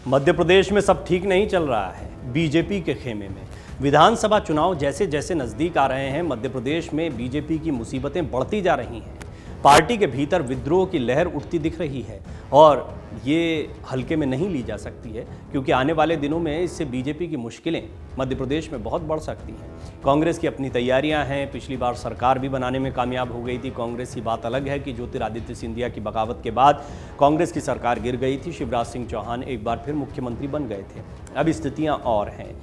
मध्य प्रदेश में सब ठीक नहीं चल रहा है बीजेपी के खेमे में। विधानसभा चुनाव जैसे जैसे नजदीक आ रहे हैं, मध्य प्रदेश में बीजेपी की मुसीबतें बढ़ती जा रही हैं। पार्टी के भीतर विद्रोह की लहर उठती दिख रही है और ये हल्के में नहीं ली जा सकती है, क्योंकि आने वाले दिनों में इससे बीजेपी की मुश्किलें मध्य प्रदेश में बहुत बढ़ सकती हैं। कांग्रेस की अपनी तैयारियां हैं, पिछली बार सरकार भी बनाने में कामयाब हो गई थी कांग्रेस की। बात अलग है कि ज्योतिरादित्य सिंधिया की बगावत के बाद कांग्रेस की सरकार गिर गई थी, शिवराज सिंह चौहान एक बार फिर मुख्यमंत्री बन गए थे। अब स्थितियां और हैं।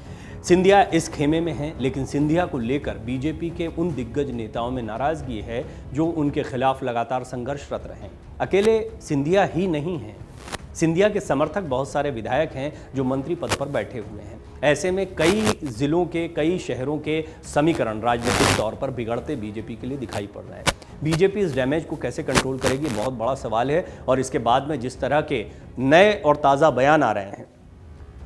सिंधिया इस खेमे में हैं, लेकिन सिंधिया को लेकर बीजेपी के उन दिग्गज नेताओं में नाराजगी है जो उनके खिलाफ लगातार संघर्षरत रहे। अकेले सिंधिया ही नहीं हैं, सिंधिया के समर्थक बहुत सारे विधायक हैं जो मंत्री पद पर बैठे हुए हैं। ऐसे में कई जिलों के, कई शहरों के समीकरण राजनीतिक तौर पर बिगड़ते बीजेपी के लिए दिखाई पड़ रहे हैं। बीजेपी इस डैमेज को कैसे कंट्रोल करेगी, बहुत बड़ा सवाल है। और इसके बाद में जिस तरह के नए और ताज़ा बयान आ रहे हैं,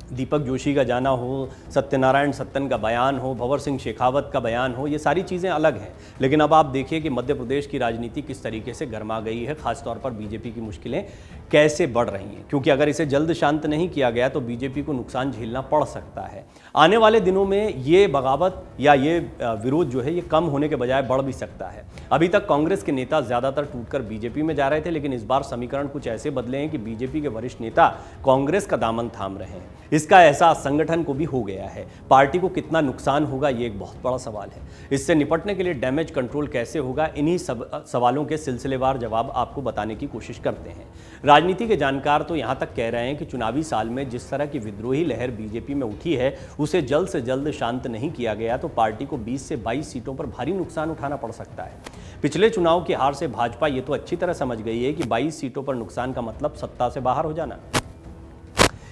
दीपक जोशी का जाना हो, सत्यनारायण सत्तन का बयान हो, भंवर सिंह शेखावत का बयान हो, ये सारी चीज़ें अलग हैं। लेकिन अब आप देखिए कि मध्य प्रदेश की राजनीति किस तरीके से गर्मा गई है, खासतौर पर बीजेपी की मुश्किलें कैसे बढ़ रही हैं। क्योंकि अगर इसे जल्द शांत नहीं किया गया तो बीजेपी को नुकसान झेलना पड़ सकता है। आने वाले दिनों में ये बगावत या ये विरोध जो है ये कम होने के बजाय बढ़ भी सकता है। अभी तक कांग्रेस के नेता ज़्यादातर टूटकर बीजेपी में जा रहे थे, लेकिन इस बार समीकरण कुछ ऐसे बदले हैं कि बीजेपी के वरिष्ठ नेता कांग्रेस का दामन थाम रहे हैं। इसका एहसास संगठन को भी हो गया है। पार्टी को कितना नुकसान होगा ये एक बहुत बड़ा सवाल है। इससे निपटने के लिए डैमेज कंट्रोल कैसे होगा, इन्हीं सवालों के सिलसिलेवार जवाब आपको बताने की कोशिश करते हैं। राजनीति के जानकार तो यहाँ तक कह रहे हैं कि चुनावी साल में जिस तरह की विद्रोही लहर बीजेपी में उठी है, उसे जल्द से जल्द शांत नहीं किया गया तो पार्टी को 20 से 22 सीटों पर भारी नुकसान उठाना पड़ सकता है। पिछले चुनाव की हार से भाजपा ये तो अच्छी तरह समझ गई है कि 22 सीटों पर नुकसान का मतलब सत्ता से बाहर हो जाना।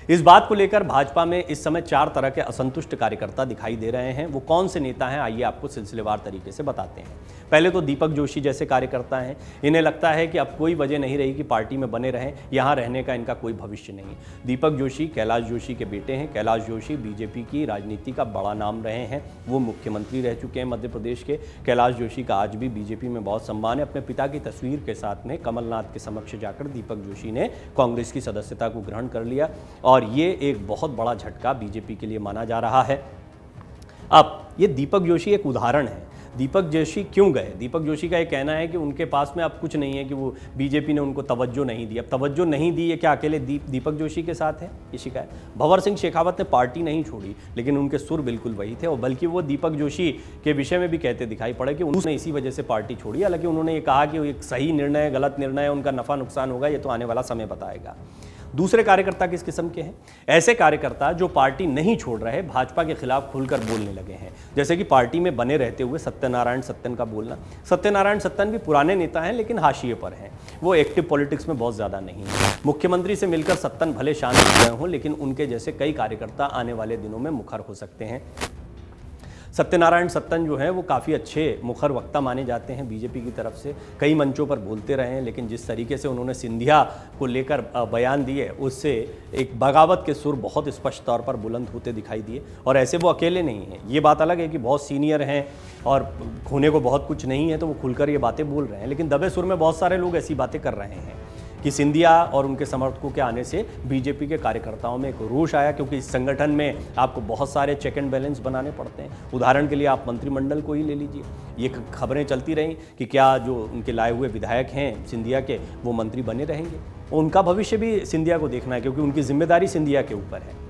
इस बात को लेकर भाजपा में इस समय 4 तरह के असंतुष्ट कार्यकर्ता दिखाई दे रहे हैं। वो कौन से नेता हैं, आइए आपको सिलसिलेवार तरीके से बताते हैं। पहले तो दीपक जोशी जैसे कार्यकर्ता हैं। इन्हें लगता है कि अब कोई वजह नहीं रही कि पार्टी में बने रहें, यहाँ रहने का इनका कोई भविष्य नहीं। दीपक जोशी कैलाश जोशी के बेटे हैं। कैलाश जोशी बीजेपी की राजनीति का बड़ा नाम रहे हैं, वो मुख्यमंत्री रह चुके हैं मध्य प्रदेश के। कैलाश जोशी का आज भी बीजेपी में बहुत सम्मान है। अपने पिता की तस्वीर के साथ में कमलनाथ के समक्ष जाकर दीपक जोशी ने कांग्रेस की सदस्यता को ग्रहण कर लिया और ये एक बहुत बड़ा झटका बीजेपी के लिए माना जा रहा है। अब ये दीपक जोशी एक उदाहरण है। दीपक जोशी क्यों गए? दीपक जोशी का ये कहना है कि उनके पास में अब कुछ नहीं है, कि वो बीजेपी ने उनको तवज्जो नहीं दी। अब तवज्जो नहीं दी है क्या अकेले दीपक जोशी के साथ है ये शिकायत? भंवर सिंह शेखावत ने पार्टी नहीं छोड़ी, लेकिन उनके सुर बिल्कुल वही थे। और बल्कि वो दीपक जोशी के विषय में भी कहते दिखाई पड़े कि उन्होंने इसी वजह से पार्टी छोड़ी। हालांकि उन्होंने ये कहा कि एक सही निर्णय, गलत निर्णय, उनका नफा नुकसान होगा, ये तो आने वाला समय बताएगा। दूसरे कार्यकर्ता किस किस्म के हैं? ऐसे कार्यकर्ता जो पार्टी नहीं छोड़ रहे, भाजपा के खिलाफ खुलकर बोलने लगे हैं। जैसे कि पार्टी में बने रहते हुए सत्यनारायण सत्तन का बोलना। सत्यनारायण सत्तन भी पुराने नेता हैं, लेकिन हाशिए पर हैं। वो एक्टिव पॉलिटिक्स में बहुत ज़्यादा नहीं है। मुख्यमंत्री से मिलकर सत्तन भले शांत हो गए हों, लेकिन उनके जैसे कई कार्यकर्ता आने वाले दिनों में मुखर हो सकते हैं। सत्यनारायण सत्तन जो है वो काफ़ी अच्छे मुखर वक्ता माने जाते हैं बीजेपी की तरफ से। कई मंचों पर बोलते रहे हैं, लेकिन जिस तरीके से उन्होंने सिंधिया को लेकर बयान दिए, उससे एक बगावत के सुर बहुत स्पष्ट तौर पर बुलंद होते दिखाई दिए। और ऐसे वो अकेले नहीं हैं। ये बात अलग है कि बहुत सीनियर हैं और खोने को बहुत कुछ नहीं है, तो वो खुलकर ये बातें बोल रहे हैं। लेकिन दबे सुर में बहुत सारे लोग ऐसी बातें कर रहे हैं कि सिंधिया और उनके समर्थकों के आने से बीजेपी के कार्यकर्ताओं में एक रोष आया, क्योंकि इस संगठन में आपको बहुत सारे चेक एंड बैलेंस बनाने पड़ते हैं। उदाहरण के लिए आप मंत्रिमंडल को ही ले लीजिए। ये खबरें चलती रहीं कि क्या जो उनके लाए हुए विधायक हैं सिंधिया के, वो मंत्री बने रहेंगे। उनका भविष्य भी सिंधिया को देखना है, क्योंकि उनकी जिम्मेदारी सिंधिया के ऊपर है।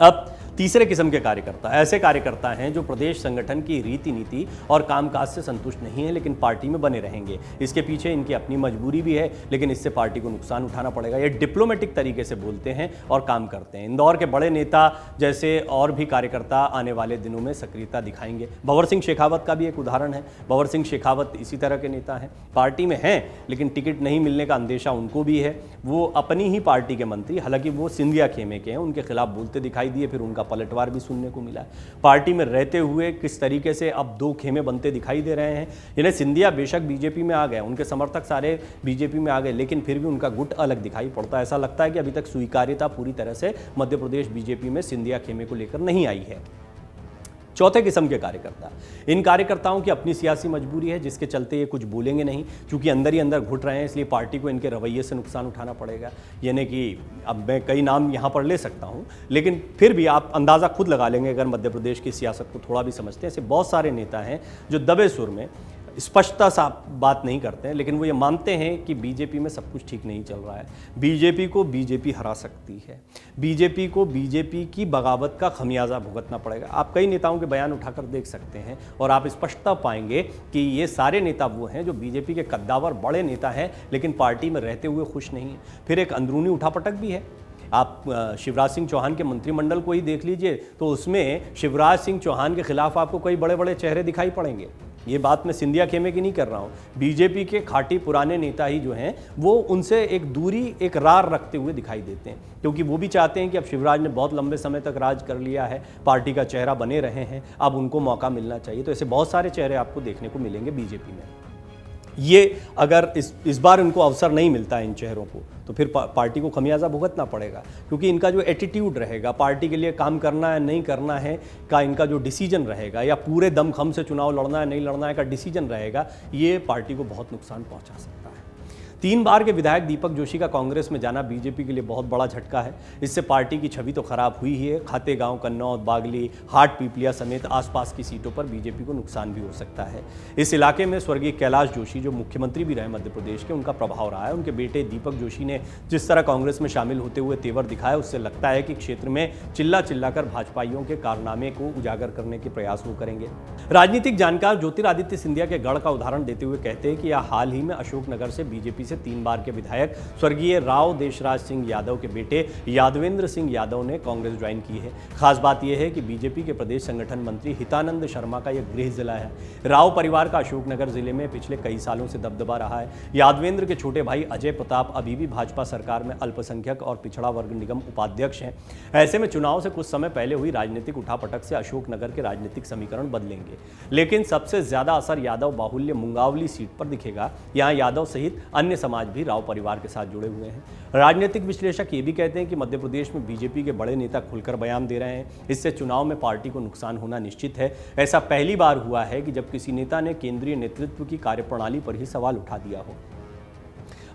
अब तीसरे किस्म के कार्यकर्ता ऐसे कार्यकर्ता हैं जो प्रदेश संगठन की रीति नीति और कामकाज से संतुष्ट नहीं है, लेकिन पार्टी में बने रहेंगे। इसके पीछे इनकी अपनी मजबूरी भी है, लेकिन इससे पार्टी को नुकसान उठाना पड़ेगा। ये डिप्लोमेटिक तरीके से बोलते हैं और काम करते हैं। इंदौर के बड़े नेता जैसे और भी कार्यकर्ता आने वाले दिनों में सक्रियता दिखाएंगे। भंवर सिंह शेखावत का भी एक उदाहरण है। भंवर सिंह शेखावत इसी तरह के नेता हैं, पार्टी में हैं, लेकिन टिकट नहीं मिलने का अंदेशा उनको भी है। वो अपनी ही पार्टी के मंत्री, हालांकि वो सिंधिया खेमे के हैं, उनके खिलाफ बोलते दिखाई दिए, फिर उनका पलटवार भी सुनने को मिला। पार्टी में रहते हुए किस तरीके से अब 2 खेमे बनते दिखाई दे रहे हैं। यानी सिंधिया बेशक बीजेपी में आ गए, उनके समर्थक सारे बीजेपी में आ गए, लेकिन फिर भी उनका गुट अलग दिखाई पड़ता है। ऐसा लगता है कि अभी तक स्वीकार्यता पूरी तरह से मध्य प्रदेश बीजेपी में सिंधिया खेमे को लेकर नहीं आई है। चौथे किस्म के कार्यकर्ता, इन कार्यकर्ताओं की अपनी सियासी मजबूरी है जिसके चलते ये कुछ बोलेंगे नहीं, क्योंकि अंदर ही अंदर घुट रहे हैं, इसलिए पार्टी को इनके रवैये से नुकसान उठाना पड़ेगा। यानी कि अब मैं कई नाम यहाँ पर ले सकता हूँ, लेकिन फिर भी आप अंदाज़ा खुद लगा लेंगे अगर मध्य प्रदेश की सियासत को थोड़ा भी समझते हैं। ऐसे बहुत सारे नेता हैं जो दबे सुर में स्पष्टता सा बात नहीं करते हैं, लेकिन वो ये मानते हैं कि बीजेपी में सब कुछ ठीक नहीं चल रहा है, बीजेपी को बीजेपी हरा सकती है, बीजेपी को बीजेपी की बगावत का खमियाजा भुगतना पड़ेगा। आप कई नेताओं के बयान उठाकर देख सकते हैं और आप स्पष्टता पाएंगे कि ये सारे नेता वो हैं जो बीजेपी के कद्दावर बड़े नेता हैं, लेकिन पार्टी में रहते हुए खुश नहीं हैं। फिर एक अंदरूनी उठापटक भी है। आप शिवराज सिंह चौहान के मंत्रिमंडल को ही देख लीजिए तो उसमें शिवराज सिंह चौहान के खिलाफ आपको कई बड़े बड़े चेहरे दिखाई पड़ेंगे। ये बात मैं सिंधिया खेमे की नहीं कर रहा हूँ, बीजेपी के खाटी पुराने नेता ही जो हैं वो उनसे एक दूरी, एक रार रखते हुए दिखाई देते हैं, क्योंकि वो भी चाहते हैं कि अब शिवराज ने बहुत लंबे समय तक राज कर लिया है, पार्टी का चेहरा बने रहे हैं, अब उनको मौका मिलना चाहिए। तो ऐसे बहुत सारे चेहरे आपको देखने को मिलेंगे बीजेपी में। ये अगर इस बार इनको अवसर नहीं मिलता है इन चेहरों को, तो फिर पार्टी को खमियाजा भुगतना पड़ेगा, क्योंकि इनका जो एटीट्यूड रहेगा, पार्टी के लिए काम करना है नहीं करना है का इनका जो डिसीजन रहेगा, या पूरे दमखम से चुनाव लड़ना है नहीं लड़ना है का डिसीजन रहेगा, ये पार्टी को बहुत नुकसान पहुंचा सकता है। 3 बार के विधायक दीपक जोशी का कांग्रेस में जाना बीजेपी के लिए बहुत बड़ा झटका है। इससे पार्टी की छवि तो खराब हुई ही है, खातेगांव, कन्नौज, बागली, हाट पीपलिया समेत आसपास की सीटों पर बीजेपी को नुकसान भी हो सकता है। इस इलाके में स्वर्गीय कैलाश जोशी जो मुख्यमंत्री भी रहे मध्य प्रदेश के, उनका प्रभाव रहा है। उनके बेटे दीपक जोशी ने जिस तरह कांग्रेस में शामिल होते हुए तेवर दिखाया, उससे लगता है कि क्षेत्र में चिल्ला चिल्लाकर भाजपाइयों के कारनामे को उजागर करने के प्रयास वो करेंगे। राजनीतिक जानकार ज्योतिरादित्य सिंधिया के गढ़ का उदाहरण देते हुए कहते हैं कि यह हाल ही में अशोकनगर से बीजेपी 3 बार के विधायक स्वर्गीय राव देशराज सिंह यादव के बेटे यादवेंद्र सिंह यादव ने कांग्रेस ज्वाइन की है। खास बात यह है कि बीजेपी के प्रदेश संगठन मंत्री हितानंद शर्मा का यह गृह जिला है। राव परिवार का अशोकनगर जिले में पिछले कई सालों से दबदबा रहा है। यादवेंद्र के छोटे भाई अजय प्रताप अभी भी भाजपा सरकार में अल्पसंख्यक और पिछड़ा वर्ग निगम उपाध्यक्ष हैं। ऐसे में चुनाव से कुछ समय पहले हुई राजनीतिक उठापटक से अशोकनगर के राजनीतिक समीकरण बदलेंगे, लेकिन सबसे ज्यादा असर यादव बाहुल्य मुंगावली सीट पर दिखेगा। यहां यादव सहित अन्य समाज भी राव परिवार के साथ जुड़े हुए हैं। राजनीतिक विश्लेषक ये भी कहते हैं कि मध्य प्रदेश में बीजेपी के बड़े नेता खुलकर बयान दे रहे हैं, इससे चुनाव में पार्टी को नुकसान होना निश्चित है। ऐसा पहली बार हुआ है कि जब किसी नेता ने केंद्रीय नेतृत्व की कार्यप्रणाली पर ही सवाल उठा दिया हो।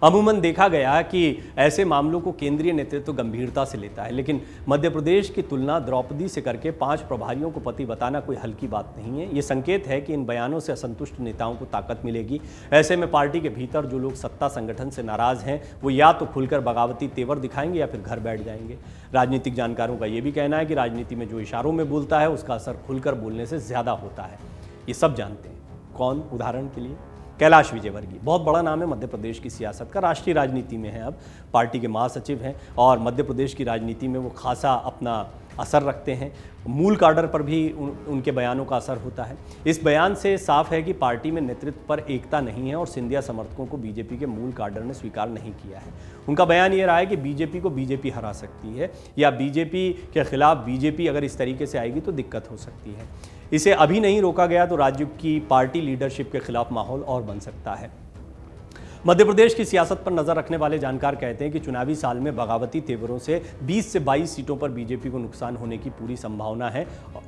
अमूमन देखा गया कि ऐसे मामलों को केंद्रीय नेतृत्व गंभीरता से लेता है, लेकिन मध्य प्रदेश की तुलना द्रौपदी से करके 5 प्रभारियों को पति बताना कोई हल्की बात नहीं है। ये संकेत है कि इन बयानों से असंतुष्ट नेताओं को ताकत मिलेगी। ऐसे में पार्टी के भीतर जो लोग सत्ता संगठन से नाराज हैं वो या तो खुलकर बगावती तेवर दिखाएंगे या फिर घर बैठ जाएंगे। राजनीतिक जानकारों का ये भी कहना है कि राजनीति में जो इशारों में बोलता है उसका असर खुलकर बोलने से ज्यादा होता है। ये सब जानते हैं। कौन? उदाहरण के लिए कैलाश विजयवर्गीय बहुत बड़ा नाम है मध्य प्रदेश की सियासत का, राष्ट्रीय राजनीति में है, अब पार्टी के महासचिव हैं और मध्य प्रदेश की राजनीति में वो खासा अपना असर रखते हैं। मूल काडर पर भी उनके बयानों का असर होता है। इस बयान से साफ है कि पार्टी में नेतृत्व पर एकता नहीं है और सिंधिया समर्थकों को बीजेपी के मूल काडर ने स्वीकार नहीं किया है। उनका बयान ये रहा है कि बीजेपी को बीजेपी हरा सकती है या बीजेपी के खिलाफ बीजेपी अगर इस तरीके से आएगी तो दिक्कत हो सकती है। इसे अभी नहीं रोका गया तो राज्य की पार्टी लीडरशिप के खिलाफ माहौल और बन सकता है। मध्य प्रदेश की सियासत पर नजर रखने वाले जानकार कहते हैं कि चुनावी साल में बगावती तेवरों से 20 से 22 सीटों पर बीजेपी को नुकसान होने की पूरी संभावना है,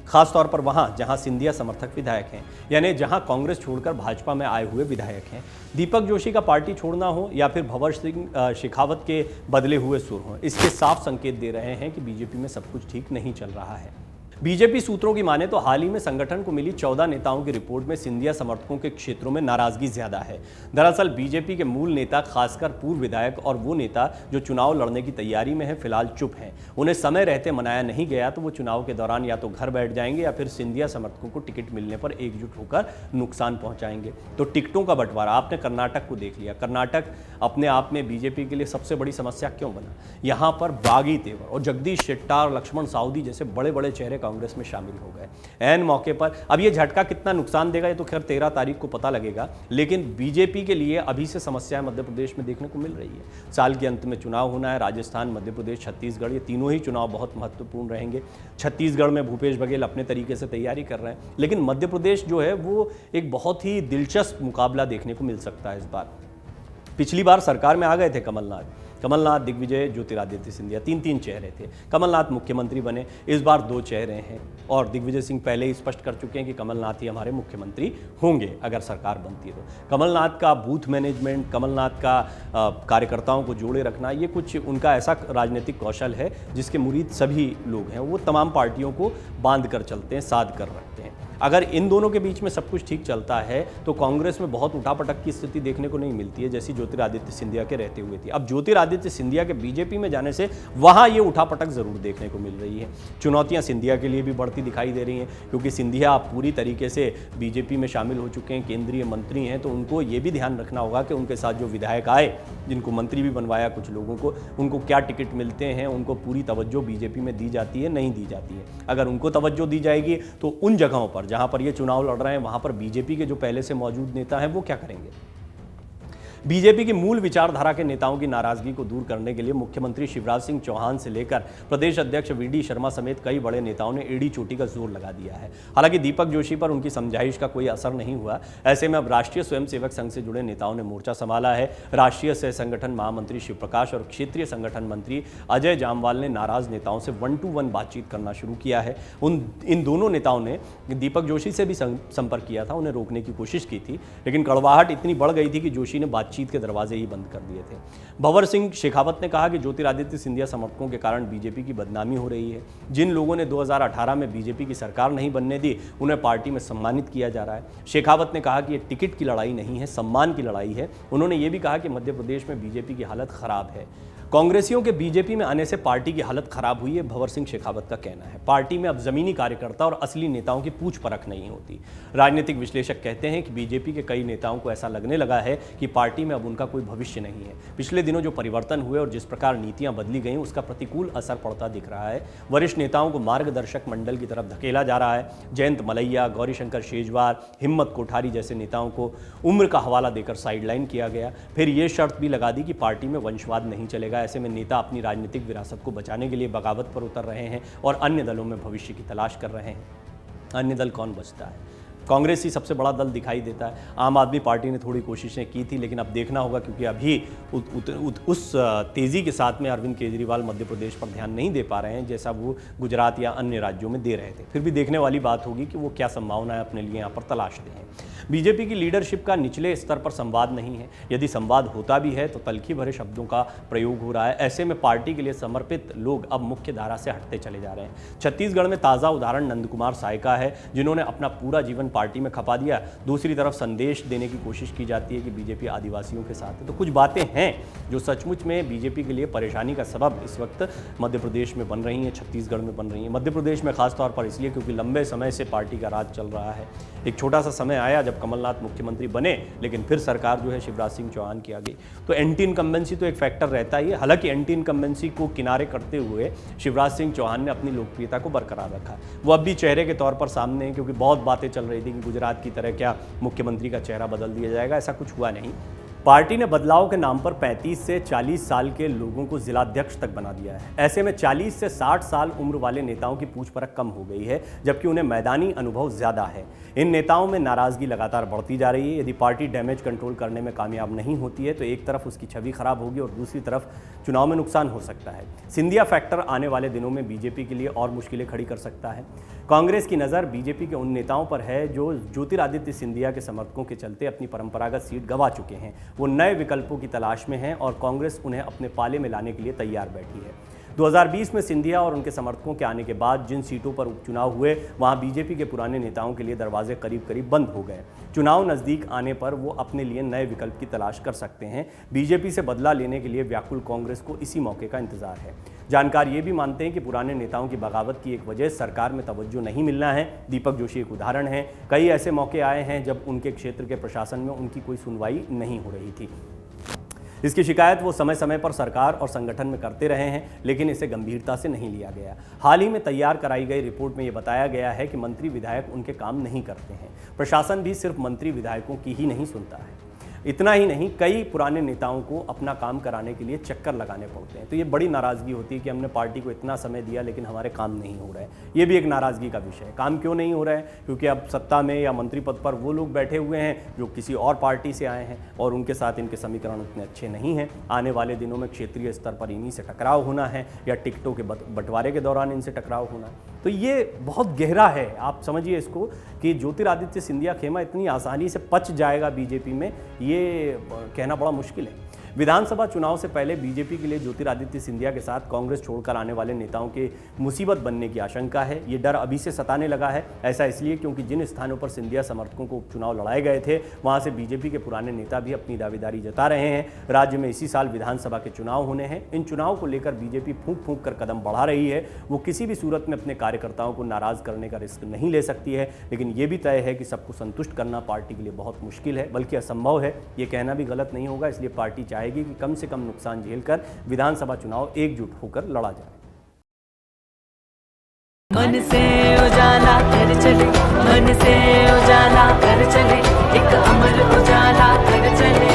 खासतौर पर वहां जहां सिंधिया समर्थक विधायक हैं, यानी जहां कांग्रेस छोड़कर भाजपा में आए हुए विधायक हैं। दीपक जोशी का पार्टी छोड़ना हो या फिर भंवर सिंह शेखावत के बदले हुए सुर हों, इसके साफ संकेत दे रहे हैं कि बीजेपी में सब कुछ ठीक नहीं चल रहा है। बीजेपी सूत्रों की माने तो हाल ही में संगठन को मिली 14 नेताओं की रिपोर्ट में सिंधिया समर्थकों के क्षेत्रों में नाराजगी ज्यादा है। दरअसल बीजेपी के मूल नेता, खासकर पूर्व विधायक और वो नेता जो चुनाव लड़ने की तैयारी में है, फिलहाल चुप हैं। उन्हें समय रहते मनाया नहीं गया तो वो चुनाव के दौरान या तो घर बैठ जाएंगे या फिर सिंधिया समर्थकों को टिकट मिलने पर एकजुट होकर नुकसान पहुंचाएंगे। तो टिकटों का बंटवारा, आपने कर्नाटक को देख लिया। कर्नाटक अपने आप में बीजेपी के लिए सबसे बड़ी समस्या क्यों बना? यहाँ पर बागी तेवर और जगदीश शेट्टार, लक्ष्मण साउदी जैसे बड़े बड़े चेहरे कांग्रेस में शामिल हो गए ऐन मौके पर। अब ये झटका कितना नुकसान देगा ये तो खैर 13 तारीख को पता लगेगा, लेकिन बीजेपी के लिए अभी से समस्याएं मध्य प्रदेश में देखने को मिल रही है। साल के अंत में चुनाव होना है, राजस्थान, मध्य प्रदेश, छत्तीसगढ़, ये तीनों ही चुनाव बहुत महत्वपूर्ण रहेंगे। छत्तीसगढ़ में भूपेश बघेल अपने तरीके से तैयारी कर रहे हैं, लेकिन मध्य प्रदेश जो है वो एक बहुत ही दिलचस्प मुकाबला देखने को मिल सकता है इस बार। पिछली बार सरकार में आ गए थे कमलनाथ, कमलनाथ, दिग्विजय, ज्योतिरादित्य सिंधिया, तीन चेहरे थे। कमलनाथ मुख्यमंत्री बने, इस बार 2 चेहरे हैं और दिग्विजय सिंह पहले ही स्पष्ट कर चुके हैं कि कमलनाथ ही हमारे मुख्यमंत्री होंगे अगर सरकार बनती है तो। कमलनाथ का बूथ मैनेजमेंट, कमलनाथ का कार्यकर्ताओं को जोड़े रखना, ये कुछ उनका ऐसा राजनीतिक कौशल है जिसके मुरीद सभी लोग हैं। वो तमाम पार्टियों को बांध कर चलते हैं, साध कर रखते हैं। अगर इन दोनों के बीच में सब कुछ ठीक चलता है तो कांग्रेस में बहुत उठापटक की स्थिति देखने को नहीं मिलती है जैसी ज्योतिरादित्य सिंधिया के रहते हुए थी। अब ज्योतिरादित्य सिंधिया के बीजेपी में जाने से वहां ये उठापटक जरूर देखने को मिल रही है। चुनौतियां सिंधिया के लिए भी बढ़ती दिखाई दे रही हैं क्योंकि सिंधिया आप पूरी तरीके से बीजेपी में शामिल हो चुके हैं, केंद्रीय मंत्री हैं, तो उनको ये भी ध्यान रखना होगा कि उनके साथ जो विधायक आए, जिनको मंत्री भी बनवाया कुछ लोगों को, उनको क्या टिकट मिलते हैं, उनको पूरी तवज्जो बीजेपी में दी जाती है, नहीं दी जाती है। अगर उनको तवज्जो दी जाएगी तो उन जगहों पर जहां पर ये चुनाव लड़ रहे हैं वहां पर बीजेपी के जो पहले से मौजूद नेता हैं वो क्या करेंगे। बीजेपी की मूल विचारधारा के नेताओं की नाराजगी को दूर करने के लिए मुख्यमंत्री शिवराज सिंह चौहान से लेकर प्रदेश अध्यक्ष वीडी शर्मा समेत कई बड़े नेताओं ने एड़ी चोटी का जोर लगा दिया है। हालांकि दीपक जोशी पर उनकी समझाइश का कोई असर नहीं हुआ। ऐसे में अब राष्ट्रीय स्वयंसेवक संघ से जुड़े नेताओं ने मोर्चा संभाला है। राष्ट्रीय सह संगठन महामंत्री शिवप्रकाश और क्षेत्रीय संगठन मंत्री अजय जामवाल ने नाराज नेताओं से 1-to-1 बातचीत करना शुरू किया है। इन दोनों नेताओं ने दीपक जोशी से भी संपर्क किया था, उन्हें रोकने की कोशिश की थी, लेकिन कड़वाहट इतनी बढ़ गई थी कि जोशी ने बातचीत के दरवाजे ही बंद कर दिए थे। भंवर सिंह शेखावत ने कहा कि ज्योतिरादित्य सिंधिया समर्थकों के कारण बीजेपी की बदनामी हो रही है। जिन लोगों ने 2018 में बीजेपी की सरकार नहीं बनने दी, उन्हें पार्टी में सम्मानित किया जा रहा है। शेखावत ने कहा कि यह टिकट की लड़ाई नहीं है, सम्मान की लड़ाई है। उन्होंने ये भी कहा कि मध्य प्रदेश में बीजेपी की हालत खराब है। कांग्रेसियों के बीजेपी में आने से पार्टी की हालत खराब हुई है, भंवर सिंह शेखावत का कहना है। पार्टी में अब जमीनी कार्यकर्ता और असली नेताओं की पूछ परख नहीं होती। राजनीतिक विश्लेषक कहते हैं कि बीजेपी के कई नेताओं को ऐसा लगने लगा है कि पार्टी में अब उनका कोई भविष्य नहीं है। पिछले दिनों जो परिवर्तन हुए और जिस प्रकार नीतियां बदली गई, उसका प्रतिकूल असर पड़ता दिख रहा है। वरिष्ठ नेताओं को मार्गदर्शक मंडल की तरफ धकेला जा रहा है। जयंत मलैया, गौरीशंकर शेजवार, हिम्मत कोठारी जैसे नेताओं को उम्र का हवाला देकर साइडलाइन किया गया। फिर ये शर्त भी लगा दी कि पार्टी में वंशवाद नहीं चलेगा। ऐसे में नेता अपनी राजनीतिक विरासत को बचाने के लिए बगावत पर उतर रहे हैं और अन्य दलों में भविष्य की तलाश कर रहे हैं। अन्य दल कौन बचता है? कांग्रेस ही सबसे बड़ा दल दिखाई देता है। आम आदमी पार्टी ने थोड़ी कोशिशें की थी, लेकिन अब देखना होगा क्योंकि अभी उस तेज़ी के साथ में अरविंद केजरीवाल मध्य प्रदेश पर ध्यान नहीं दे पा रहे हैं जैसा वो गुजरात या अन्य राज्यों में दे रहे थे। फिर भी देखने वाली बात होगी कि वो क्या संभावनाएं अपने लिए यहाँ पर तलाशते हैं। बीजेपी की लीडरशिप का निचले स्तर पर संवाद नहीं है। यदि संवाद होता भी है तो तल्खी भरे शब्दों का प्रयोग हो रहा है। ऐसे में पार्टी के लिए समर्पित लोग अब मुख्य धारा से हटते चले जा रहे हैं। छत्तीसगढ़ में ताज़ा उदाहरण नंदकुमार साय का है, जिन्होंने अपना पूरा जीवन पार्टी में खपा दिया। दूसरी तरफ संदेश देने की कोशिश की जाती है कि बीजेपी आदिवासियों के साथ है। तो कुछ बातें हैं जो सचमुच में बीजेपी के लिए परेशानी का सबब इस वक्त मध्य प्रदेश में बन रही हैं, छत्तीसगढ़ में बन रही हैं। मध्य प्रदेश में खासतौर पर इसलिए क्योंकि लंबे समय से पार्टी का राज चल रहा है। एक छोटा सा समय आया जब कमलनाथ मुख्यमंत्री बने, लेकिन फिर सरकार जो है शिवराज सिंह चौहान की आ गई। तो एंटी इनकम्बेंसी तो एक फैक्टर रहता ही है। हालांकि एंटी इनकम्बेंसी को किनारे करते हुए शिवराज सिंह चौहान ने अपनी लोकप्रियता को बरकरार रखा। वो अब भी चेहरे के तौर पर सामने हैं क्योंकि बहुत बातें चल रही थी कि गुजरात की तरह क्या मुख्यमंत्री का चेहरा बदल दिया जाएगा। ऐसा कुछ हुआ नहीं। पार्टी ने बदलाव के नाम पर 35 से 40 साल के लोगों को जिलाध्यक्ष तक बना दिया है। ऐसे में 40 से 60 साल उम्र वाले नेताओं की पूछ परख कम हो गई है, जबकि उन्हें मैदानी अनुभव ज्यादा है। इन नेताओं में नाराजगी लगातार बढ़ती जा रही है। यदि पार्टी डैमेज कंट्रोल करने में कामयाब नहीं होती है तो एक तरफ उसकी छवि खराब होगी और दूसरी तरफ चुनाव में नुकसान हो सकता है। सिंधिया फैक्टर आने वाले दिनों में बीजेपी के लिए और मुश्किलें खड़ी कर सकता है। कांग्रेस की नज़र बीजेपी के उन नेताओं पर है जो ज्योतिरादित्य सिंधिया के समर्थकों के चलते अपनी परंपरागत सीट गंवा चुके हैं। वो नए विकल्पों की तलाश में हैं और कांग्रेस उन्हें अपने पाले में लाने के लिए तैयार बैठी है। 2020 में सिंधिया और उनके समर्थकों के आने के बाद जिन सीटों पर उपचुनाव हुए, वहां बीजेपी के पुराने नेताओं के लिए दरवाजे करीब करीब बंद हो गए। चुनाव नज़दीक आने पर वो अपने लिए नए विकल्प की तलाश कर सकते हैं। बीजेपी से बदला लेने के लिए व्याकुल कांग्रेस को इसी मौके का इंतजार है। जानकार ये भी मानते हैं कि पुराने नेताओं की बगावत की एक वजह सरकार में तवज्जो नहीं मिलना है। दीपक जोशी एक उदाहरण है। कई ऐसे मौके आए हैं जब उनके क्षेत्र के प्रशासन में उनकी कोई सुनवाई नहीं हो रही थी। इसकी शिकायत वो समय समय पर सरकार और संगठन में करते रहे हैं, लेकिन इसे गंभीरता से नहीं लिया गया। हाल ही में तैयार कराई गई रिपोर्ट में ये बताया गया है कि मंत्री विधायक उनके काम नहीं करते हैं। प्रशासन भी सिर्फ मंत्री विधायकों की ही नहीं सुनता है। इतना ही नहीं, कई पुराने नेताओं को अपना काम कराने के लिए चक्कर लगाने पड़ते हैं। तो ये बड़ी नाराज़गी होती है कि हमने पार्टी को इतना समय दिया लेकिन हमारे काम नहीं हो रहा है। ये भी एक नाराज़गी का विषय है। काम क्यों नहीं हो रहा है? क्योंकि अब सत्ता में या मंत्री पद पर वो लोग बैठे हुए हैं जो किसी और पार्टी से आए हैं और उनके साथ इनके समीकरण उतने अच्छे नहीं हैं। आने वाले दिनों में क्षेत्रीय स्तर पर इन्हीं से टकराव होना है या टिकटों के बंटवारे के दौरान इनसे टकराव होना है। तो ये बहुत गहरा है, आप समझिए इसको, कि ज्योतिरादित्य सिंधिया खेमा इतनी आसानी से पच जाएगा बीजेपी में, ये कहना बड़ा मुश्किल है। विधानसभा चुनाव से पहले बीजेपी के लिए ज्योतिरादित्य सिंधिया के साथ कांग्रेस छोड़कर आने वाले नेताओं के मुसीबत बनने की आशंका है। ये डर अभी से सताने लगा है। ऐसा इसलिए क्योंकि जिन स्थानों पर सिंधिया समर्थकों को उपचुनाव लड़ाए गए थे वहां से बीजेपी के पुराने नेता भी अपनी दावेदारी जता रहे हैं। राज्य में इसी साल विधानसभा के चुनाव होने हैं। इन चुनाव को लेकर बीजेपी फूंक फूंक कर कदम बढ़ा रही है। वो किसी भी सूरत में अपने कार्यकर्ताओं को नाराज करने का रिस्क नहीं ले सकती है, लेकिन ये भी तय है कि सबको संतुष्ट करना पार्टी के लिए बहुत मुश्किल है, बल्कि असंभव है। ये कहना भी गलत नहीं होगा। इसलिए पार्टी चाहेगी कि कम से कम नुकसान झेलकर विधानसभा चुनाव एकजुट होकर लड़ा जाए। मन से उजाला कर चले, मन से उजाला कर चले, एक अमर उजाला कर चले।